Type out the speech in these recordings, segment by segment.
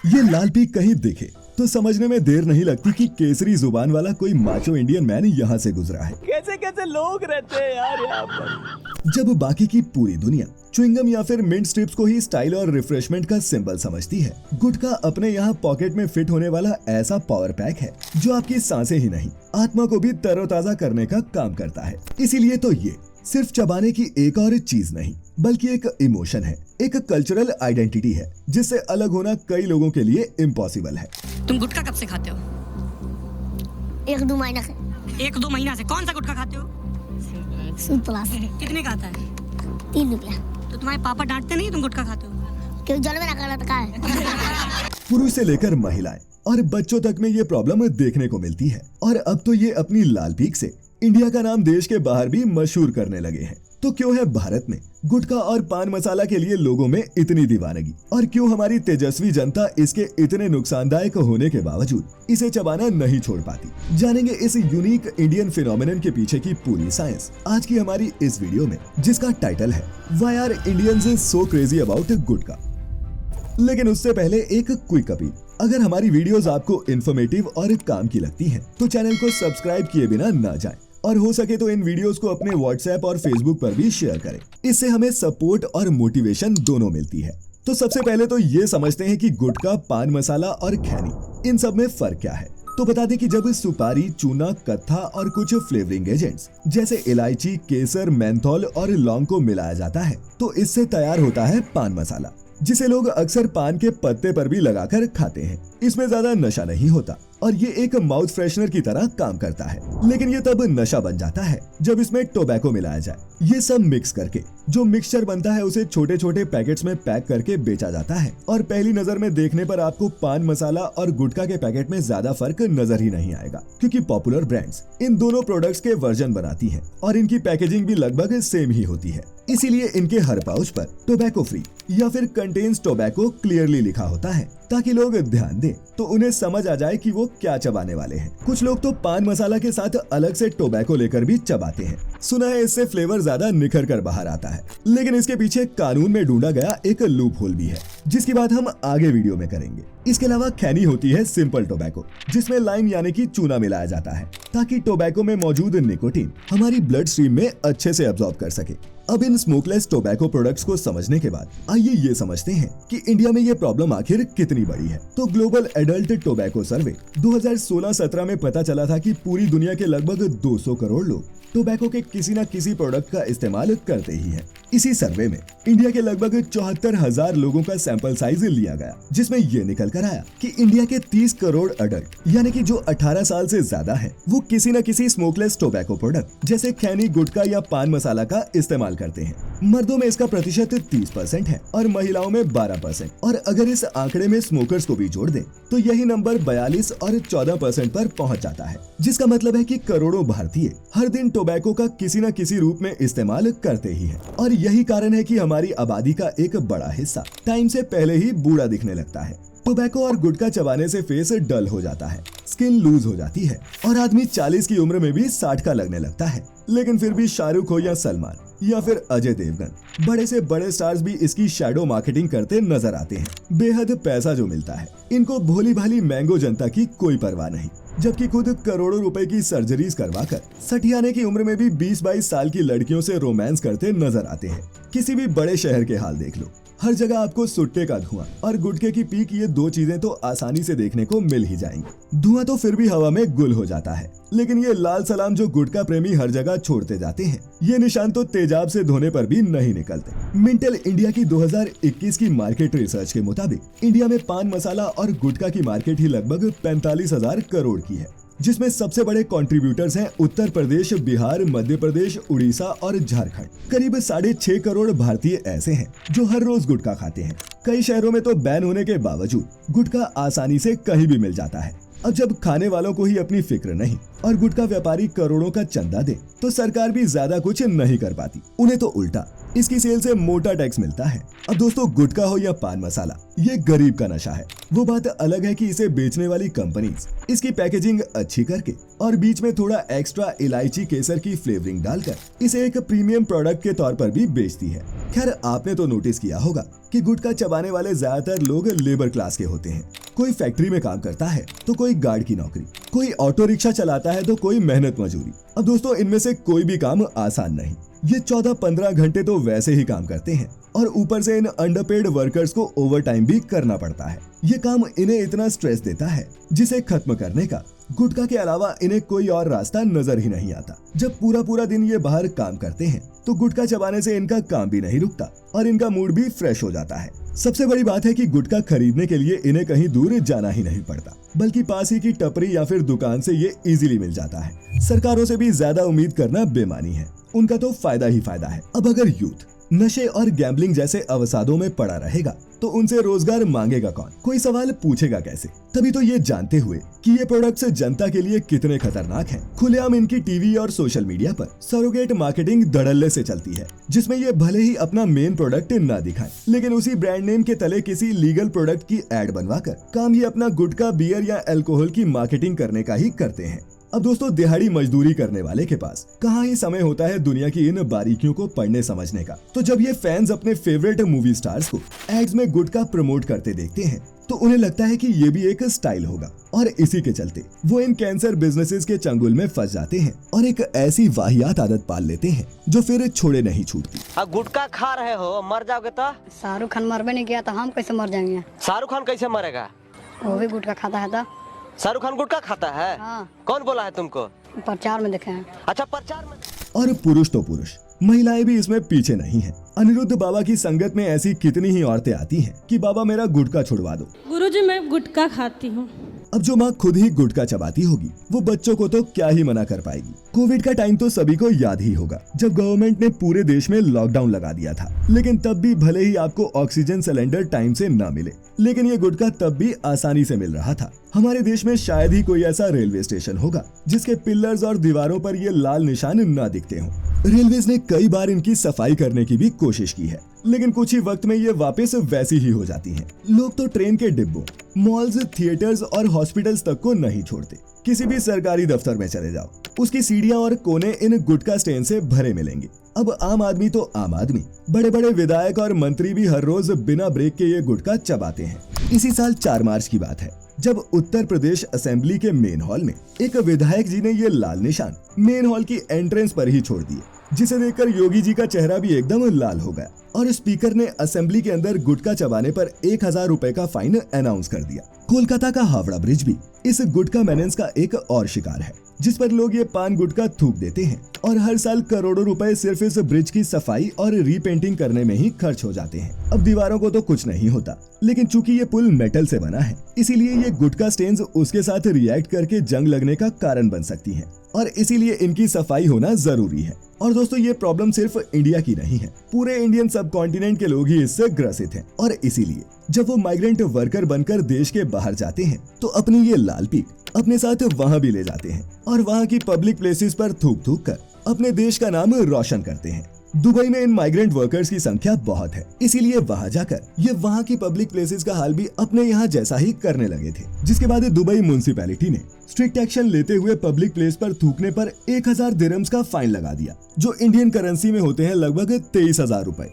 ये लाल पीक कहीं दिखे तो समझने में देर नहीं लगती कि केसरी जुबान वाला कोई माचो इंडियन मैन यहाँ से गुजरा है। कैसे कैसे लोग रहते हैं यार यहाँ पर। जब बाकी की पूरी दुनिया च्युइंगम या फिर मिंट स्ट्रिप्स को ही स्टाइल और रिफ्रेशमेंट का सिंबल समझती है, गुटखा अपने यहाँ पॉकेट में फिट होने वाला ऐसा पावर पैक है जो आपकी सांसें ही नहीं आत्मा को भी तरोताजा करने का काम करता है। इसीलिए तो ये सिर्फ चबाने की एक और चीज नहीं बल्कि एक इमोशन है, एक कल्चरल आइडेंटिटी है जिससे अलग होना कई लोगों के लिए इम्पॉसिबल है। तुम गुटखा कब से खाते हो? 1-2 महीना से। 1-2 महीना से? कौन सा गुटखा खाते हो? सूद प्लस। कितने का आता है? 3 रुपया। तो तुम्हारे पापा डांटते नहीं तुम गुटखा खाते हो? क्यों जन्म ना करना था है। पुरुष से लेकर महिलाएं और बच्चों तक में ये प्रॉब्लम देखने को मिलती है और अब तो ये अपनी लाल पीक से इंडिया का नाम देश के बाहर भी मशहूर करने लगे हैं। तो क्यों है भारत में गुटखा और पान मसाला के लिए लोगों में इतनी दीवानगी और क्यों हमारी तेजस्वी जनता इसके इतने नुकसानदायक होने के बावजूद इसे चबाना नहीं छोड़ पाती। जानेंगे इस यूनिक इंडियन फिनोमिनन के पीछे की पूरी साइंस आज की हमारी इस वीडियो में, जिसका टाइटल है why are Indians so crazy about gutkha. लेकिन उससे पहले एक क्विक अपील, अगर हमारी वीडियोस आपको इन्फॉर्मेटिव और काम की लगती हैं, तो चैनल को सब्सक्राइब किए बिना ना जाएं और हो सके तो इन वीडियोस को अपने व्हाट्सएप और फेसबुक पर भी शेयर करें। इससे हमें सपोर्ट और मोटिवेशन दोनों मिलती है। तो सबसे पहले तो ये समझते हैं कि गुटखा, पान मसाला और खैनी इन सब में फर्क क्या है। तो बता दें कि जब सुपारी, चूना, कत्था और कुछ फ्लेवरिंग एजेंट्स जैसे इलायची, केसर, मेंथोल और लौंग को मिलाया जाता है तो इससे तैयार होता है पान मसाला, जिसे लोग अक्सर पान के पत्ते पर भी लगाकर खाते हैं। इसमें ज्यादा नशा नहीं होता और ये एक माउथ फ्रेशनर की तरह काम करता है। लेकिन ये तब नशा बन जाता है जब इसमें टोबैको मिलाया जाए। ये सब मिक्स करके जो मिक्सचर बनता है उसे छोटे छोटे पैकेट्स में पैक करके बेचा जाता है और पहली नजर में देखने पर आपको पान मसाला और गुटखा के पैकेट में ज्यादा फर्क नजर ही नहीं आएगा, क्योंकि पॉपुलर ब्रांड्स इन दोनों प्रोडक्ट्स के वर्जन बनाती है और इनकी पैकेजिंग भी लगभग सेम ही होती है। इसीलिए इनके हर पाउच पर टोबैको फ्री या फिर कंटेन्स टोबैको क्लियरली लिखा होता है, ताकि लोग ध्यान दें तो उन्हें समझ आ जाए कि वो क्या चबाने वाले हैं। कुछ लोग तो पान मसाला के साथ अलग से टोबैको लेकर भी चबाते हैं। सुना है इससे फ्लेवर ज्यादा निखर कर बाहर आता है, लेकिन इसके पीछे कानून में ढूंढा गया एक लूप होल भी है, जिसकी बात हम आगे वीडियो में करेंगे। इसके अलावा खैनी होती है सिंपल टोबैको, जिसमें लाइम यानी कि चूना मिलाया जाता है ताकि टोबैको में मौजूद निकोटीन हमारी ब्लड स्ट्रीम में अच्छे से एब्जॉर्ब कर सके। अब इन स्मोकलेस टोबैको प्रोडक्ट्स को समझने के बाद आइए ये समझते हैं कि इंडिया में ये प्रॉब्लम आखिर कितनी बड़ी है। तो ग्लोबल एडल्ट टोबैको सर्वे 2016-17 में पता चला था कि पूरी दुनिया के लगभग 200 करोड़ लोग टोबैको के किसी न किसी प्रोडक्ट का इस्तेमाल करते ही हैं। इसी सर्वे में इंडिया के लगभग 74,000 लोगों का सैंपल साइज लिया गया, जिसमें ये निकल कर आया कि इंडिया के 30 करोड़ अडल्ट यानी कि जो 18 साल से ज्यादा है वो किसी न किसी स्मोकलेस टोबैको प्रोडक्ट जैसे खैनी, गुटखा या पान मसाला का इस्तेमाल करते हैं। मर्दों में इसका प्रतिशत 30% है और महिलाओं में 12%। और अगर इस आंकड़े में स्मोकर्स को भी जोड़ दें तो यही नंबर 42 और 14% पर पहुंच जाता है, जिसका मतलब है कि करोड़ों भारतीय हर दिन टोबैको का किसी न किसी रूप में इस्तेमाल करते ही हैं। और यही कारण है कि हमारी आबादी का एक बड़ा हिस्सा टाइम से पहले ही बूढ़ा दिखने लगता है। टोबैको और गुटखा चबाने से फेस डल हो जाता है, स्किन लूज हो जाती है और आदमी 40 की उम्र में भी 60 का लगने लगता है। लेकिन फिर भी शाहरुख हो या सलमान या फिर अजय देवगन, बड़े से बड़े स्टार्स भी इसकी शैडो मार्केटिंग करते नजर आते हैं। बेहद पैसा जो मिलता है इनको भोली भाली मैंगो जनता की कोई परवाह नहीं, जबकि खुद करोड़ों रुपए की सर्जरीज करवाकर सठियाने की उम्र में भी 20-22 साल की लड़कियों से रोमांस करते नजर आते हैं। किसी भी बड़े शहर के हाल देख लो, हर जगह आपको सुट्टे का धुआं और गुटखे की पीक, ये दो चीजें तो आसानी से देखने को मिल ही जाएंगी। धुआं तो फिर भी हवा में गुल हो जाता है, लेकिन ये लाल सलाम जो गुटखा प्रेमी हर जगह छोड़ते जाते हैं, ये निशान तो तेजाब से धोने पर भी नहीं निकलते। मिंटल इंडिया की 2021 की मार्केट रिसर्च के मुताबिक इंडिया में पान मसाला और गुटखा की मार्केट ही लगभग 45,000 करोड़ की है, जिसमें सबसे बड़े कंट्रीब्यूटर्स हैं उत्तर प्रदेश, बिहार, मध्य प्रदेश, उड़ीसा और झारखंड। करीब 6.5 करोड़ भारतीय ऐसे हैं जो हर रोज गुटखा खाते हैं। कई शहरों में तो बैन होने के बावजूद गुटखा आसानी से कहीं भी मिल जाता है। अब जब खाने वालों को ही अपनी फिक्र नहीं और गुटखा व्यापारी करोड़ों का चंदा दे तो सरकार भी ज्यादा कुछ नहीं कर पाती। उन्हें तो उल्टा इसकी सेल से मोटा टैक्स मिलता है। अब दोस्तों, गुटखा हो या पान मसाला, ये गरीब का नशा है। वो बात अलग है कि इसे बेचने वाली कंपनीज इसकी पैकेजिंग अच्छी करके और बीच में थोड़ा एक्स्ट्रा इलायची केसर की फ्लेवरिंग डालकर इसे एक प्रीमियम प्रोडक्ट के तौर पर भी बेचती है। खैर, आपने तो नोटिस किया होगा कि गुटखा चबाने वाले ज्यादातर लोग लेबर क्लास के होते हैं। कोई फैक्ट्री में काम करता है तो कोई गार्ड की नौकरी, कोई ऑटो रिक्शा चलाता है तो कोई मेहनत मजूरी। अब दोस्तों, इनमें से कोई भी काम आसान नहीं। ये 14-15 घंटे तो वैसे ही काम करते हैं और ऊपर से इन अंडरपेड वर्कर्स को ओवर टाइम भी करना पड़ता है। ये काम इन्हें इतना स्ट्रेस देता है जिसे खत्म करने का गुटखा के अलावा इन्हें कोई और रास्ता नजर ही नहीं आता। जब पूरा पूरा दिन ये बाहर काम करते हैं तो गुटखा चबाने से इनका काम भी नहीं रुकता और इनका मूड भी फ्रेश हो जाता है। सबसे बड़ी बात है कि गुटखा खरीदने के लिए इन्हें कहीं दूर जाना ही नहीं पड़ता, बल्कि पास ही की टपरी या फिर दुकान से ये इजीली मिल जाता है। सरकारों से भी ज्यादा उम्मीद करना बेमानी है, उनका तो फायदा ही फायदा है। अब अगर यूथ नशे और गैम्बलिंग जैसे अवसादों में पड़ा रहेगा तो उनसे रोजगार मांगेगा कौन, कोई सवाल पूछेगा कैसे। तभी तो ये जानते हुए कि ये प्रोडक्ट्स जनता के लिए कितने खतरनाक हैं, खुलेआम इनकी टीवी और सोशल मीडिया पर सरोगेट मार्केटिंग धड़ल्ले से चलती है, जिसमें ये भले ही अपना मेन प्रोडक्ट ना दिखाएं, लेकिन उसी ब्रांड नेम के तले किसी लीगल प्रोडक्ट की एड बनवाकर काम ये अपना गुटखा, बियर या अल्कोहल की मार्केटिंग करने का ही करते हैं। अब दोस्तों, दिहाड़ी मजदूरी करने वाले के पास कहाँ ही समय होता है दुनिया की इन बारीकियों को पढ़ने समझने का। तो जब ये फैंस अपने फेवरेट मूवी स्टार्स को एड्स में गुटखा प्रमोट करते देखते हैं तो उन्हें लगता है कि ये भी एक स्टाइल होगा और इसी के चलते वो इन कैंसर बिजनेसेस के चंगुल में फंस जाते हैं और एक ऐसी वाहियात आदत पाल लेते हैं जो फिर छोड़े नहीं छूटती। अब गुटखा खा रहे हो, मर जाओगे तो? शाहरुख खान मरबे नहीं किया तो हम कैसे मर जाएंगे? शाहरुख खान कैसे मरेगा? वो भी गुटखा खाता है तो। शाहरुख खान गुटखा खाता है? हाँ। कौन बोला है तुमको? प्रचार में देखे हैं। अच्छा, प्रचार में। और पुरुष तो पुरुष, महिलाएं भी इसमें पीछे नहीं हैं। अनिरुद्ध बाबा की संगत में ऐसी कितनी ही औरतें आती हैं कि बाबा मेरा गुटखा छुड़वा दो। गुरुजी, मैं गुटखा खाती हूँ। अब जो माँ खुद ही गुटखा चबाती होगी वो बच्चों को तो क्या ही मना कर पाएगी। कोविड का टाइम तो सभी को याद ही होगा, जब गवर्नमेंट ने पूरे देश में लॉकडाउन लगा दिया था। लेकिन तब भी भले ही आपको ऑक्सीजन सिलेंडर टाइम से न मिले, लेकिन ये गुटखा तब भी आसानी से मिल रहा था। हमारे देश में शायद ही कोई ऐसा रेलवे स्टेशन होगा जिसके पिलर्स और दीवारों पर ये लाल निशान न दिखते हों। रेलवेज ने कई बार इनकी सफाई करने की भी कोशिश की है, लेकिन कुछ ही वक्त में ये वापस वैसी ही हो जाती हैं। लोग तो ट्रेन के डिब्बों, मॉल्स, थिएटर्स और हॉस्पिटल्स तक को नहीं छोड़ते। किसी भी सरकारी दफ्तर में चले जाओ, उसकी सीढ़ियां और कोने इन गुटखा स्टेन से भरे मिलेंगे। अब आम आदमी तो आम आदमी, बड़े बड़े विधायक और मंत्री भी हर रोज बिना ब्रेक के ये गुटखा चबाते हैं। इसी साल 4 मार्च की बात है, जब उत्तर प्रदेश असेंबली के मेन हॉल में एक विधायक जी ने ये लाल निशान मेन हॉल की एंट्रेंस पर ही छोड़ दिए, जिसे देखकर योगी जी का चेहरा भी एकदम लाल हो गया और स्पीकर ने असेंबली के अंदर गुटखा चबाने पर 1000 रुपए का फाइन अनाउंस कर दिया। कोलकाता का हावड़ा ब्रिज भी इस गुटखा मेनेंस का एक और शिकार है, जिस पर लोग ये पान गुटखा थूक देते हैं और हर साल करोड़ों रुपए सिर्फ इस ब्रिज की सफाई और रीपेंटिंग करने में ही खर्च हो जाते हैं। अब दीवारों को तो कुछ नहीं होता, लेकिन चूंकि ये पुल मेटल से बना है, इसीलिए ये गुटखा स्टेन्स उसके साथ रिएक्ट करके जंग लगने का कारण बन सकती है और इसीलिए इनकी सफाई होना जरूरी है। और दोस्तों, ये प्रॉब्लम सिर्फ इंडिया की नहीं है, पूरे इंडियन सब कॉन्टिनेंट के लोग ही इससे ग्रसित हैं और इसीलिए जब वो माइग्रेंट वर्कर बनकर देश के बाहर जाते हैं तो अपनी ये लाल पीक अपने साथ वहाँ भी ले जाते हैं और वहाँ की पब्लिक प्लेसेस पर थूक थूक कर अपने देश का नाम रोशन करते हैं। दुबई में इन माइग्रेंट वर्कर्स की संख्या बहुत है, इसीलिए वहाँ जाकर ये वहाँ की पब्लिक प्लेसेस का हाल भी अपने यहाँ जैसा ही करने लगे थे। जिसके बाद दुबई म्युनिसिपैलिटी ने स्ट्रिक्ट एक्शन लेते हुए पब्लिक प्लेस पर थूकने पर 1000 दिरहम्स का फाइन लगा दिया, जो इंडियन करेंसी में होते हैं लगभग 23,000 रुपए।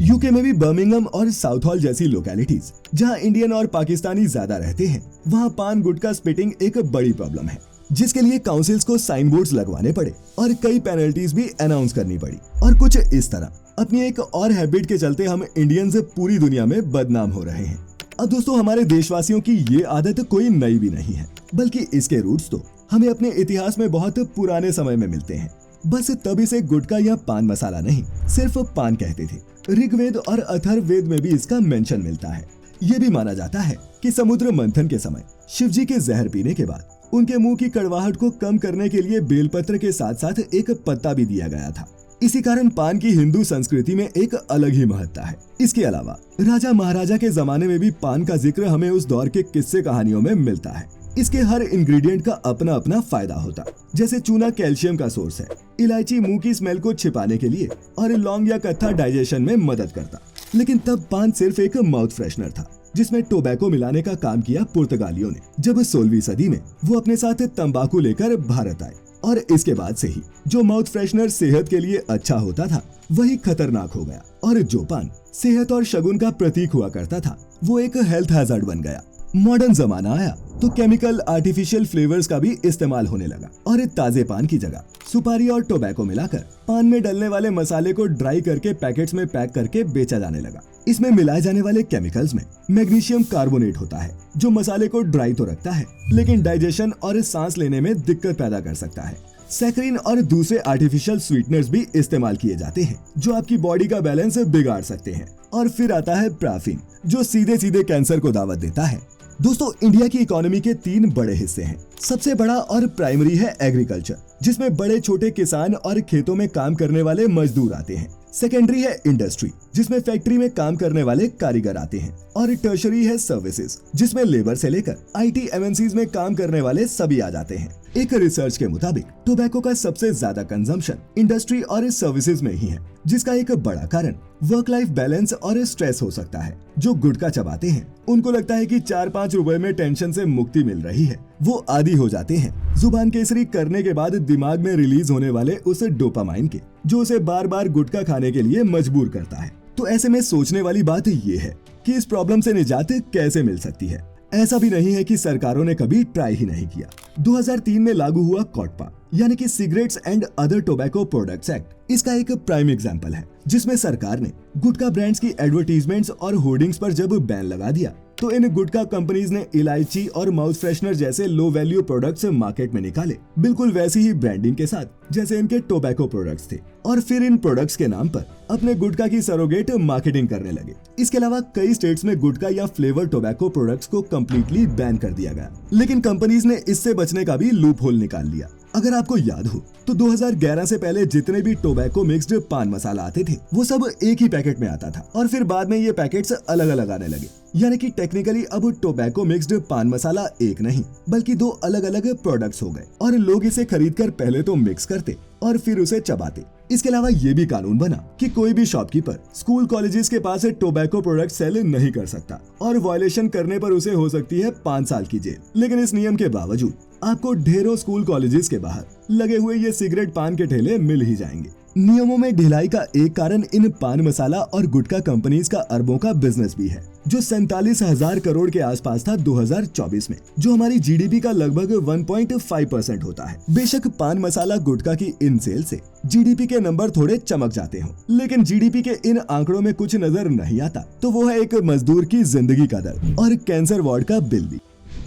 यूके में भी बर्मिंघम और साउथ हॉल जैसी लोकेलिटीज जहां इंडियन और पाकिस्तानी ज्यादा रहते हैं, वहां पान गुटखा स्पिटिंग एक बड़ी प्रॉब्लम है, जिसके लिए काउंसिल्स को साइन बोर्ड्स लगवाने पड़े और कई पेनल्टीज भी अनाउंस करनी पड़ी। और कुछ इस तरह अपनी एक और हैबिट के चलते हम इंडियंस पूरी दुनिया में बदनाम हो रहे हैं। अब दोस्तों, हमारे देशवासियों की ये आदत कोई नई भी नहीं है, बल्कि इसके रूट्स तो हमें अपने इतिहास में बहुत पुराने समय में मिलते हैं। बस तब इसे गुटखा या पान मसाला नहीं, सिर्फ पान कहते थे। ऋग्वेद और अथर्ववेद में भी इसका मेंशन मिलता है। ये भी माना जाता है कि समुद्र मंथन के समय शिवजी के जहर पीने के बाद उनके मुंह की कड़वाहट को कम करने के लिए बेलपत्र के साथ साथ एक पत्ता भी दिया गया था। इसी कारण पान की हिंदू संस्कृति में एक अलग ही महत्ता है। इसके अलावा राजा महाराजा के जमाने में भी पान का जिक्र हमें उस दौर के किस्से कहानियों में मिलता है। इसके हर इंग्रेडिएंट का अपना अपना फायदा होता। जैसे चूना कैल्शियम का सोर्स है, इलायची मुंह की स्मेल को छिपाने के लिए और लौंग या कत्था डाइजेशन में मदद करता। लेकिन तब पान सिर्फ एक माउथ फ्रेशनर था जिसमें टोबैको मिलाने का काम किया पुर्तगालियों ने, जब 16वीं सदी में वो अपने साथ तंबाकू लेकर भारत आए। और इसके बाद से ही जो माउथ फ्रेशनर सेहत के लिए अच्छा होता था वही खतरनाक हो गया, और जो पान सेहत और शगुन का प्रतीक हुआ करता था वो एक हेल्थ हैजर्ड बन गया। मॉडर्न जमाना आया तो केमिकल आर्टिफिशियल फ्लेवर्स का भी इस्तेमाल होने लगा, और ताजे पान की जगह सुपारी और टोबैको मिलाकर पान में डलने वाले मसाले को ड्राई करके पैकेट्स में पैक करके बेचा जाने लगा। इसमें मिलाए जाने वाले केमिकल्स में मैग्नीशियम कार्बोनेट होता है जो मसाले को ड्राई तो रखता है लेकिन डाइजेशन और सांस लेने में दिक्कत पैदा कर सकता है। सैकरीन और दूसरे आर्टिफिशियल स्वीटनर्स भी इस्तेमाल किए जाते हैं जो आपकी बॉडी का बैलेंस बिगाड़ सकते हैं। और फिर आता है पैराफिन जो सीधे सीधे कैंसर को दावत देता है। दोस्तों, इंडिया की इकोनॉमी के 3 बड़े हिस्से हैं। सबसे बड़ा और प्राइमरी है एग्रीकल्चर, जिसमें बड़े छोटे किसान और खेतों में काम करने वाले मजदूर आते हैं। सेकेंडरी है इंडस्ट्री, जिसमें फैक्ट्री में काम करने वाले कारीगर आते हैं। और टर्शरी है सर्विसेज, जिसमें लेबर से लेकर IT MNCs में काम करने वाले सभी आ जाते हैं। एक रिसर्च के मुताबिक टोबैको का सबसे ज्यादा कंजम्पशन इंडस्ट्री और सर्विसेज में ही है, जिसका एक बड़ा कारण वर्क लाइफ बैलेंस और स्ट्रेस हो सकता है। जो गुटखा चबाते हैं उनको लगता है कि 4-5 रुपए में टेंशन से मुक्ति मिल रही है, वो आदी हो जाते हैं जुबान केसरी करने के बाद दिमाग में रिलीज होने वाले उस डोपामाइन के, जो उसे बार बार गुटखा खाने के लिए मजबूर करता है। तो ऐसे में सोचने वाली बात ये है कि इस प्रॉब्लम से निजात कैसे मिल सकती है। ऐसा भी नहीं है कि सरकारों ने कभी ट्राई ही नहीं किया। 2003 में लागू हुआ कॉटपा यानी कि cigarettes and other tobacco products act इसका एक प्राइम एग्जांपल है, जिसमें सरकार ने गुटखा ब्रांड्स की एडवर्टीजमेंट्स और होर्डिंग्स पर जब बैन लगा दिया तो इन गुटखा कंपनीज ने इलायची और माउथ फ्रेशनर जैसे लो वैल्यू प्रोडक्ट्स मार्केट में निकाले, बिल्कुल वैसी ही ब्रांडिंग के साथ जैसे इनके टोबैको प्रोडक्ट्स थे। और फिर इन प्रोडक्ट्स के नाम पर अपने गुटखा की सरोगेट मार्केटिंग करने लगे। इसके अलावा कई स्टेट्स में गुटखा या फ्लेवर टोबैको प्रोडक्ट्स को कम्प्लीटली बैन कर दिया गया, लेकिन कंपनीज ने इससे बचने का भी लूप होल निकाल लिया। अगर आपको याद हो तो 2011 से पहले जितने भी टोबैको मिक्स्ड पान मसाला आते थे वो सब एक ही पैकेट में आता था, और फिर बाद में ये पैकेट्स अलग अलग आने लगे। यानी कि टेक्निकली अब टोबैको मिक्स्ड पान मसाला एक नहीं बल्कि 2 अलग अलग प्रोडक्ट्स हो गए, और लोग इसे खरीदकर पहले तो मिक्स करते और फिर उसे चबाते। इसके अलावा ये भी कानून बना कि कोई भी शॉपकीपर स्कूल कॉलेजेस के पास टोबैको प्रोडक्ट सेल नहीं कर सकता, और वायलेशन करने पर उसे हो सकती है 5 साल की जेल। लेकिन इस नियम के बावजूद आपको ढेरों स्कूल कॉलेजेस के बाहर लगे हुए ये सिगरेट पान के ठेले मिल ही जाएंगे। नियमों में ढिलाई का एक कारण इन पान मसाला और गुटखा कंपनीज का अरबों का बिजनेस भी है, जो 47,000 करोड़ के आसपास था 2024 में, जो हमारी GDP का लगभग 1.5% होता है। बेशक पान मसाला गुटखा की इन सेल से GDP के नंबर थोड़े चमक जाते हो, लेकिन GDP के इन आंकड़ों में कुछ नजर नहीं आता, तो वो है एक मजदूर की जिंदगी का दर्द और कैंसर वार्ड का बिल भी।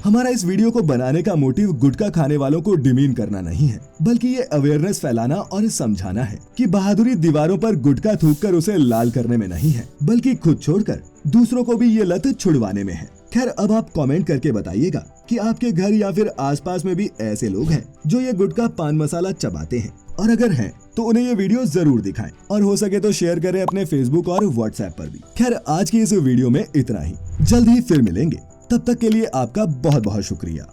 हमारा इस वीडियो को बनाने का मोटिव गुटखा खाने वालों को डिमीन करना नहीं है, बल्कि ये अवेयरनेस फैलाना और समझाना है कि बहादुरी दीवारों पर गुटखा थूककर उसे लाल करने में नहीं है, बल्कि खुद छोड़कर दूसरों को भी ये लत छुड़वाने में है। खैर, अब आप कमेंट करके बताइएगा कि आपके घर या फिर आसपास में भी ऐसे लोग हैं जो ये गुटखा पान मसाला चबाते हैं, और अगर हैं तो उन्हें ये वीडियो जरूर दिखाएं, और हो सके तो शेयर करें अपने फेसबुक और व्हाट्सएप पर भी। खैर, आज की इस वीडियो में इतना ही, जल्द ही फिर मिलेंगे, तब तक के लिए आपका बहुत बहुत शुक्रिया।